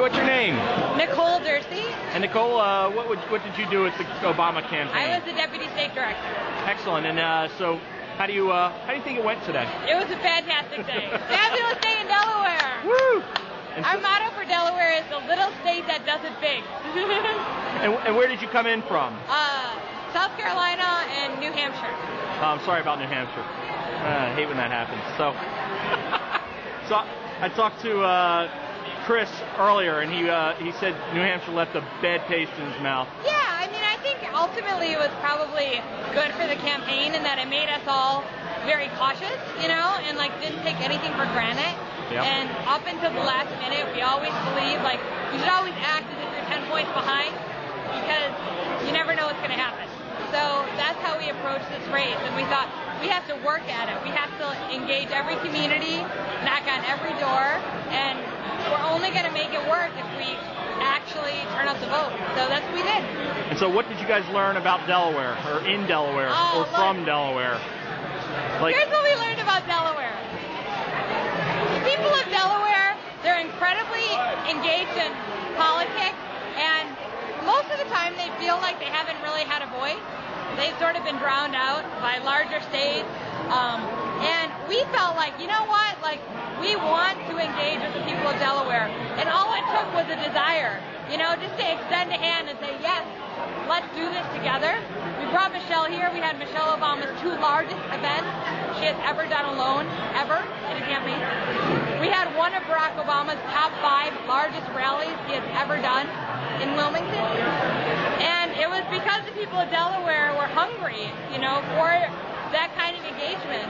what's your name? Nicole Dursey. And Nicole, what did you do at the Obama campaign? I was the deputy state director. Excellent. And so, how do you think it went today? It was a fantastic day. Fabulous day in Delaware. Woo! And Our motto for Delaware is the little state that does it big. and where did you come in from? South Carolina and New Hampshire. I'm sorry about New Hampshire. I hate when that happens. So, so I talked to Chris earlier, and he said New Hampshire left a bad taste in his mouth. Yeah, I mean, I think ultimately it was probably good for the campaign in that it made us all very cautious, you know, and like didn't take anything for granted. Yep. And up until the last minute, we always believed like you should always act as if you're 10 points behind because you never know what's going to happen. So that's how we approached this race, and we thought we have to work at it. We have to engage every community, knock on every door, and we're only going to make it work if we actually turn out to vote. So that's what we did. And so what did you guys learn about Delaware, or in Delaware, or from Delaware? Here's what we learned about Delaware. The people of Delaware, they're incredibly engaged in politics, and most of the time they feel like they haven't really had a voice. They've sort of been drowned out by larger states. And we felt like, you know what, like we want to engage with the people of Delaware. And all it took was a desire, you know, just to extend a hand and say, yes, let's do this together. We brought Michelle here. We had Michelle Obama's 2 largest events she has ever done alone, ever, in a campaign. We had one of Barack Obama's top 5 largest rallies he has ever done in Wilmington. And it was because the people of Delaware were hungry, you know, for that kind of engagement.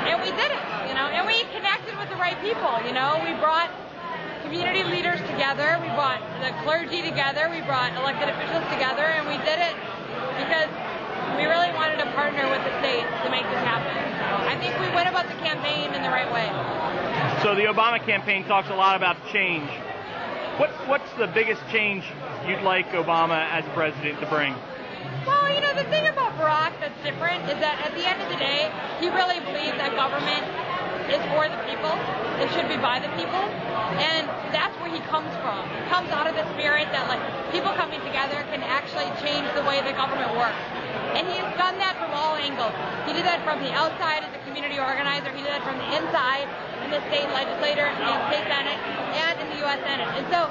And we did it, you know, and we connected with the right people, you know. We brought community leaders together, we brought the clergy together, we brought elected officials together, and we did it because we really wanted to partner with the state to make this happen. I think we went about the campaign in the right way. So the Obama campaign talks a lot about change. What's the biggest change you'd like Obama as president to bring? Well, you know, the thing about Barack that's different is that at the end of the day, he really believes that government is for the people. It should be by the people. And that's where he comes from. He comes out of the spirit that, like, people coming together can actually change the way the government works. And he has done that from all angles. He did that from the outside as a community organizer. He did that from the inside in the state legislature, in the state senate, and in the U.S. Senate. And so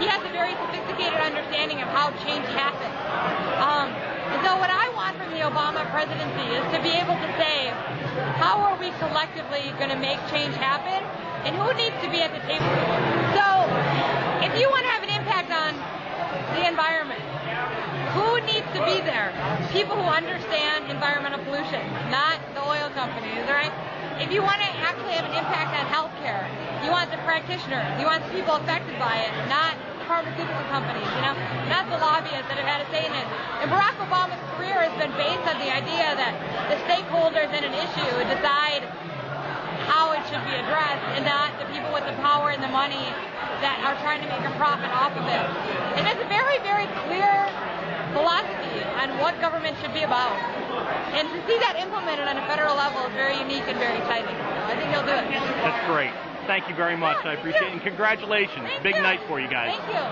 he has a very sophisticated understanding of how change happens. And so what I want from the Obama presidency is to be able to say, how are we collectively going to make change happen, and who needs to be at the table? So if you want to have an impact on the environment, who needs to be there? People who understand environmental pollution, not the oil companies, right? If you want to actually have an impact on healthcare, you want the practitioners, you want the people affected by it, not pharmaceutical companies, you know, not the lobbyists that have had a say in it. And Barack Obama's career has been based on the idea that the stakeholders in an issue decide how it should be addressed, and not the people with the power and the money that are trying to make a profit off of it. And it's a very, very clear philosophy on what government should be about. And to see that implemented on a federal level is very unique and very exciting. So I think he'll do it. That's great. Thank you very much. I appreciate it. And congratulations. Big night for you guys. Thank you.